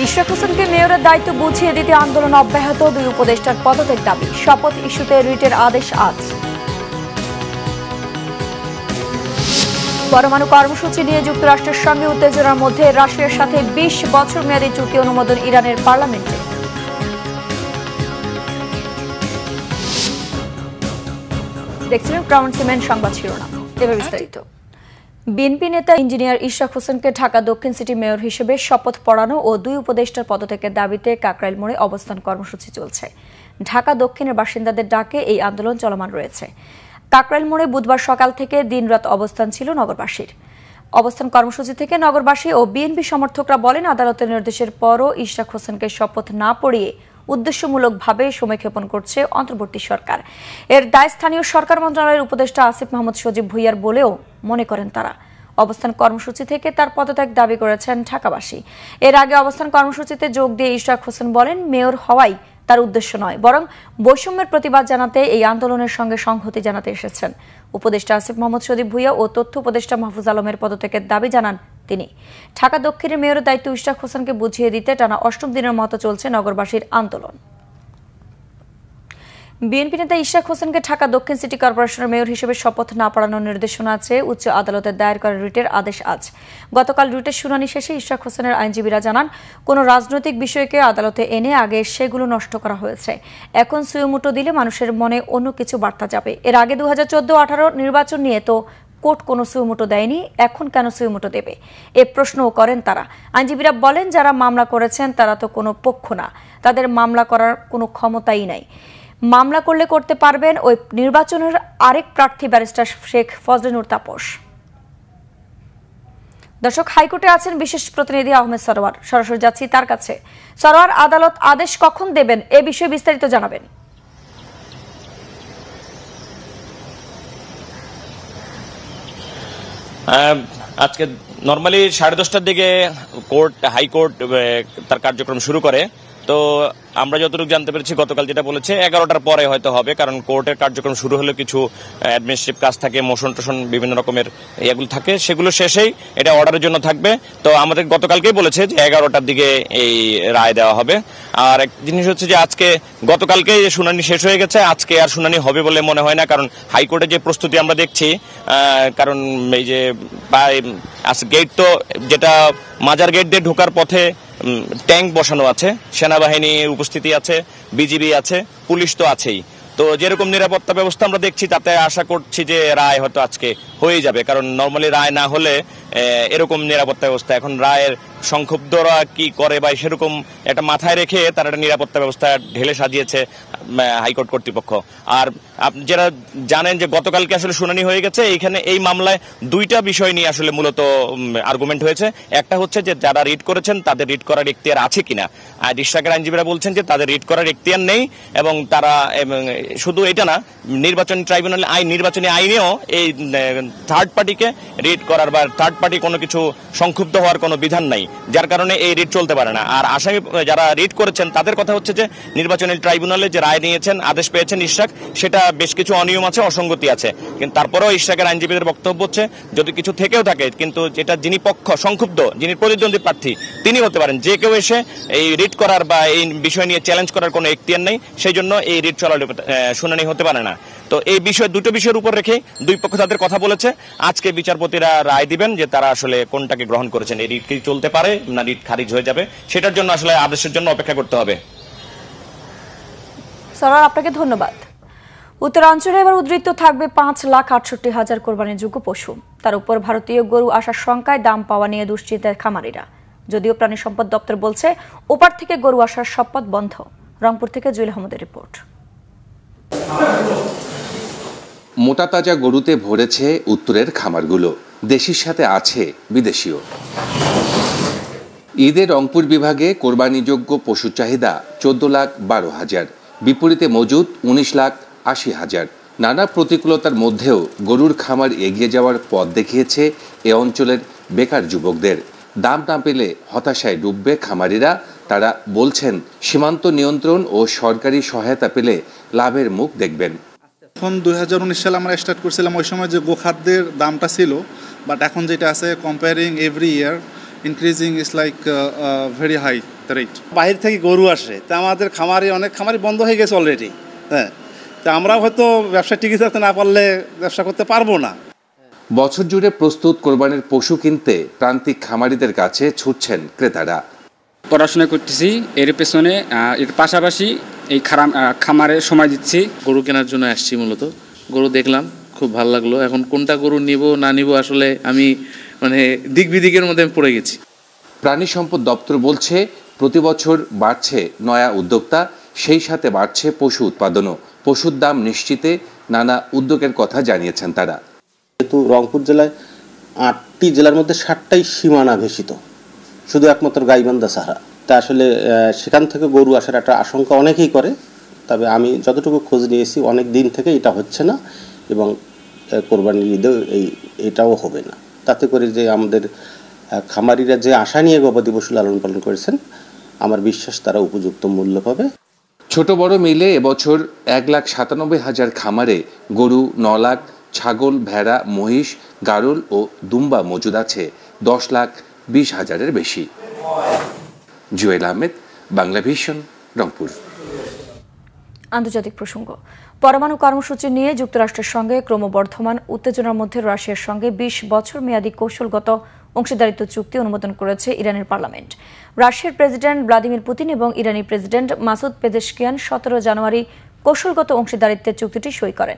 ইশরাক হোসেনকে মেয়রের দায়িত্ব বুঝিয়ে দিতে আন্দোলন অব্যাহত, দুই উপদেষ্টার পদত্যাগ দাবি। শপথ ইস্যুতে রিটের আদেশ আজ। পরমাণু কর্মসূচি নিয়ে যুক্তরাষ্ট্রের সঙ্গে উত্তেজনার মধ্যে রাশিয়ার সাথে 20 বছর মেয়াদী চুক্তি অনুমোদন ইরানের পার্লামেন্টে। দেখছিলেন ক্রাউন সিমেন্ট সংবাদ শিরোনাম, এবার বিস্তারিত। বিএনপি নেতা ইঞ্জিনিয়ার ইশরাক হোসেনকে ঢাকা দক্ষিণ সিটি মেয়র হিসেবে শপথ পড়ানো ও দুই উপদেষ্টার পদত্যাগের দাবিতে কাকরাইল মোড়ে অবস্থান কর্মসূচি চলছে। ঢাকা দক্ষিণের বাসিন্দাদের ডাকে এই আন্দোলন চলমান রয়েছে। কাকরাইল মোড়ে বুধবার সকাল থেকে দিনরাত অবস্থান ছিল নগরবাসীর। অবস্থান কর্মসূচি থেকে নগরবাসী ও বিএনপি সমর্থকরা বলেন, আদালতের নির্দেশের পরও ইশরাক হোসেনকে শপথ না পড়িয়ে উদ্দেশ্যমূলকভাবে সময়ক্ষেপণ করছে অন্তর্বর্তী সরকার। এর দায় স্থানীয় সরকার মন্ত্রণালয়ের উপদেষ্টা আসিফ মাহমুদ সজীব ভুইয়ার বলেও মনে করেন তারা। অবস্থান কর্মসূচি থেকে তার পদত্যাগ দাবি করেছেন ঢাকাবাসী। এর আগে অবস্থান কর্মসূচিতে যোগ দিয়ে ইশরাক হোসেন বলেন, মেয়র হওয়াই তার উদ্দেশ্য নয়, বরং বৈষম্যের প্রতিবাদ জানাতে এই আন্দোলনের সঙ্গে সংহতি জানাতে এসেছেন। উপদেষ্টা আসিফ মাহমুদ সজীব ভুইয়া ও তথ্য উপদেষ্টা মাহফুজ আলমের পদত্যাগের দাবি জানান তিনি। ঢাকা দক্ষিণের মেয়রের দায়িত্ব ইশরাক হোসেনকে বুঝিয়ে দিতে টানা 8ম দিনের মতো চলছে নগরবাসীর আন্দোলন। বিএনপি নেতা ইশরাক হোসেনকে ঢাকা দক্ষিণ সিটি কর্পোরেশনের মেয়র হিসেবে শপথ না পড়ানোর নির্দেশনা আছে উচ্চ আদালতের দায়ের করা রিটের আদেশ আজ। গতকাল রিটের শুনানি শেষে ইশরাক হোসেনের আইনজীবীরা জানান, কোন রাজনৈতিক বিষয়কে আদালতে এনে আগে সেগুলো নষ্ট করা হয়েছে। এখন সুয়মুটো দিলে মানুষের মনে অন্য কিছু বার্তা যাবে। এর আগে 2014-18 নির্বাচন নিয়ে তো কোর্ট কোনো সুয়মুটো দেয়নি, এখন কেন সুয়মুটো দেবে, এ প্রশ্নও করেন তারা। আইনজীবীরা বলেন, যারা মামলা করেছেন তারা তো কোনো পক্ষ না, তাদের মামলা করার কোনো ক্ষমতাই নাই। মামলা করলে করতে পারবেন ওই নির্বাচনের আরেক প্রার্থী ব্যারিস্টার শেখ ফজলে তাপস। দর্শক, হাইকোর্টে আছেন বিশেষ প্রতিনিধি আহমেদ সরোয়ার, সরাসরি যাচ্ছি তার কাছে। সরোয়ার, আদালত আদেশ কখন দেবেন এ বিষয়ে বিস্তারিত জানাবেন। আজকে নর্মালি 10:30টার দিকে হাইকোর্ট তার কার্যক্রম শুরু করে। তো আমরা যতটুকু জানতে পেরেছি, গতকাল যেটা বলেছে 11টার পরে হয়তো হবে, কারণ কোর্টের কার্যক্রম শুরু হলে কিছু অ্যাডমিনিস্ট্রেটিভ কাজ থাকে, মোশন টোশন বিভিন্ন রকমের এগুলো থাকে, সেগুলো শেষেই এটা অর্ডারের জন্য থাকবে। তো আমাদের গতকালকেই বলেছে যে 11টার দিকে এই রায় দেওয়া হবে। আর এক জিনিস হচ্ছে যে আজকে গতকালকে শুনানি শেষ হয়ে গেছে, আজকে আর শুনানি হবে বলে মনে হয় না, কারণ হাইকোর্টের যে প্রস্তুতি আমরা দেখছি, কারণ এই যে গেট, তো যেটা মাজার গেট দিয়ে ঢোকার পথে ট্যাঙ্ক বসানো আছে, সেনাবাহিনীর উপস্থিতি আছে, বিজিবি আছে, পুলিশ তো আছেই। তো যেরকম নিরাপত্তা ব্যবস্থা আমরা দেখছি, তাতে আশা করছি যে রায় হয়তো আজকে হয়ে যাবে, কারণ নর্মালি রায় না হলে এরকম নিরাপত্তা ব্যবস্থা, এখন রায়ের সংক্ষুব্ধরা কি করে বা সেরকম একটা মাথায় রেখে তারা একটা নিরাপত্তা ব্যবস্থা ঢেলে সাজিয়েছে হাইকোর্ট কর্তৃপক্ষ। আর যারা জানেন যে গতকালকে আসলে শুনানি হয়ে গেছে, এইখানে এই মামলায় 2টা বিষয় নিয়ে আসলে মূলত আর্গুমেন্ট হয়েছে। একটা হচ্ছে যে যারা রিট করেছেন তাদের রিট করার এখতিয়ার আছে কিনা। আর ইশরাকের আইনজীবীরা বলছেন যে তাদের রিট করার এখতিয়ার নেই, এবং তারা শুধু এটা না, নির্বাচনী আইনেও এই থার্ড পার্টিকে রিট করার বা থার্ড পার্টি কোনো কিছু সংক্ষুব্ধ হওয়ার কোনো বিধান নাই, যার কারণে এই রিট চলতে পারে না। আর আসামি যারা রিট করেছেন তাদের কথা হচ্ছে যে নির্বাচনী ট্রাইব্যুনালে যে রায় নিয়েছেন, আদেশ পেয়েছেন ইশরাক, সেটা বেশ কিছু অনিয়ম আছে, অসঙ্গতি আছে। কিন্তু তারপরেও ইশরাকের আইনজীবীদের বক্তব্য হচ্ছে, যদি কিছু থেকেও থাকে, কিন্তু যেটা যিনি পক্ষ সংক্ষুব্ধ, যিনি প্রতিদ্বন্দ্বী প্রার্থী, তিনি হতে পারেন, যে কেউ এসে এই রিট করার বা এই বিষয় নিয়ে চ্যালেঞ্জ করার কোনো এখতিয়ার নেই, সেই জন্য এই রিট চলালে শুনানি হতে পারে না। তো এই দুটো বিষয়ের উপর রেখে দুই পক্ষ তাদের কথা বলেছে। আজকে বিচারপতিরা রায় দিবেন যে তারা আসলে কোনটাকে গ্রহণ করেছেন, এই রিট কি চলতে পারে না রিট খারিজ হয়ে যাবে, সেটার জন্য আসলে আদেশের জন্য অপেক্ষা করতে হবে। স্যার, আপনাকে ধন্যবাদ। উত্তরাঞ্চলে এবার উদ্ধৃত থাকবে 5,68,000 কোরবানিযোগ্য পশু। তার উপর ভারতীয় গরু আসার শঙ্কায় দাম পাওয়া নিয়ে দুশ্চিন্তায় খামারিরা। যদিও প্রাণী সম্পদ দপ্তর বলছে ওপার থেকে গরু আসার সব পথ বন্ধ। রংপুর থেকে জুয়েল আহমদের রিপোর্ট। মোটা তাজা গরুতে ভরেছে উত্তরের খামারগুলো, দেশির সাথে আছে বিদেশিও। ঈদে রংপুর বিভাগে কোরবানিযোগ্য পশু চাহিদা 14,12,000, বিপরীতে মজুদ 19,80,000। নানা প্রতিকূলতার মধ্যেও গরুর খামার এগিয়ে যাওয়ার পথ দেখিয়েছে এ অঞ্চলের বেকার যুবকদের। দাম না পেলে হতাশায় ডুববে খামারিরা। তারা বলছেন, সীমান্ত নিয়ন্ত্রণ ও সরকারি সহায়তা পেলে লাভের মুখ দেখবেন। এখন 2019 সালে আমরা স্টার্ট করছিলাম, ওই সময় যে গোখাদ্যের দামটা ছিল, বাট এখন যেটা আছে comparing every year, increasing is like very high the rate. বাহির থেকে গরু আসে, তা আমাদের অনেক খামারি বন্ধ হয়ে গেছে অলরেডি। হ্যাঁ, তা আমরাও হয়তো ব্যবসা টিকে থাকতে না পারলে ব্যবসা করতে পারবো না। বছর জুড়ে প্রস্তুত কোরবানির পশু কিনতে প্রান্তিক খামারিদের কাছে ছুটছেন ক্রেতারা। পড়াশোনা করতেছি, এর পেছনে এর পাশাপাশি এই খামারে সময় দিচ্ছি। গরু কেনার জন্য আসছি মূলত। গরু দেখলাম, খুব ভালো লাগলো। এখন কোনটা গরু নিব না নিব আসলে আমি দিক বিদিকের মধ্যে পড়ে গেছি। প্রাণী সম্পদ দপ্তর বলছে প্রতি বছর বাড়ছে নয়া উদ্যোক্তা, সেই সাথে বাড়ছে পশু উৎপাদনও। পশুর দাম নিশ্চিতে নানা উদ্যোগের কথা জানিয়েছেন তারা। যেহেতু রংপুর জেলায় 8টি জেলার মধ্যে 7টাই সীমানা ঘেঁষিত, শুধু একমাত্র গাইবান্ধা ছাড়া। তা আসলে সেখান থেকে গরু আসার একটা আশঙ্কা অনেকেই করে, তবে আমি যতটুকু খোঁজ নিয়েছি অনেক দিন থেকে এটা হচ্ছে না এবং কোরবানির ঈদেও এটাও হবে না। তাতে করে যে আমাদের খামারিরা যে আশা নিয়ে গবাদি পশু লালন পালন করেছেন, আমার বিশ্বাস তারা উপযুক্ত মূল্য পাবে। ছোট বড় মিলে এবছর 1,97,000 খামারে গরু, 9 লাখ, ছাগল, ভেড়া, মহিষ, গারল ও দুম্বা মজুদ আছে 10,20,000-এর বেশি। জুয়েল আহমেদ, বাংলা ভিশন, রংপুর। আন্তর্জাতিক প্রসঙ্গ। পরমাণু কর্মসূচি নিয়ে যুক্তরাষ্ট্রের সঙ্গে ক্রমবর্ধমান উত্তেজনার মধ্যে রাশিয়ার সঙ্গে 20 বছর মেয়াদী কৌশলগত অংশীদারিত্ব চুক্তি অনুমোদন করেছে ইরানের পার্লামেন্ট। রাশিয়ার প্রেসিডেন্ট ভ্লাদিমির পুতিন এবং ইরানি প্রেসিডেন্ট মাসুদ পেজেশকিয়ান 17 জানুয়ারি কৌশলগত অংশীদারিত্বের চুক্তিটি সই করেন।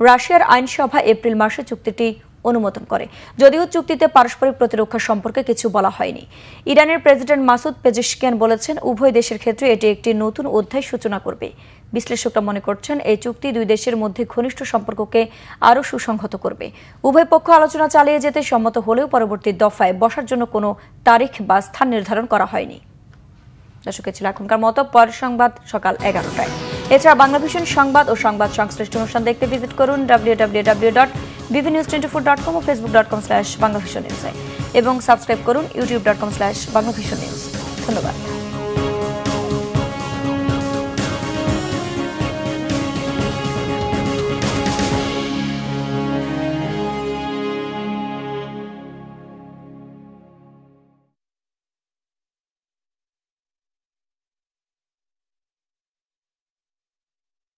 রাশিয়ার আইনসভা এপ্রিল মাসে চুক্তিটি অনুমোদন করে, যদিও চুক্তিতে পারস্পরিক প্রতিরক্ষা সম্পর্কে কিছু বলা হয়নি। ইরানের প্রেসিডেন্ট মাসুদ পেজেশকিয়ান বলেছেন, উভয় দেশের ক্ষেত্রে এটি একটি নতুন অধ্যায় সূচনা করবে। বিশ্লেষকরা মনে করছেন, এই চুক্তি দুই দেশের মধ্যে ঘনিষ্ঠ সম্পর্ককে আরও সুসংহত করবে। উভয় পক্ষ আলোচনা চালিয়ে যেতে সম্মত হলেও পরবর্তী দফায় বসার জন্য কোনো তারিখ বা স্থান নির্ধারণ করা হয়নি। দর্শক, ছিল এখনকার মতো। পরের সংবাদ সকাল 11টায়। এছাড়া বাংলা ভিশন সংবাদ ও সংবাদ সংশ্লিষ্ট অনুষ্ঠান দেখতে ভিজিট করুন www.bvnews24.com ও facebook.com/banglavisionnews এবং সাবস্ক্রাইব করুন youtube.com/banglavisionnews। ধন্যবাদ।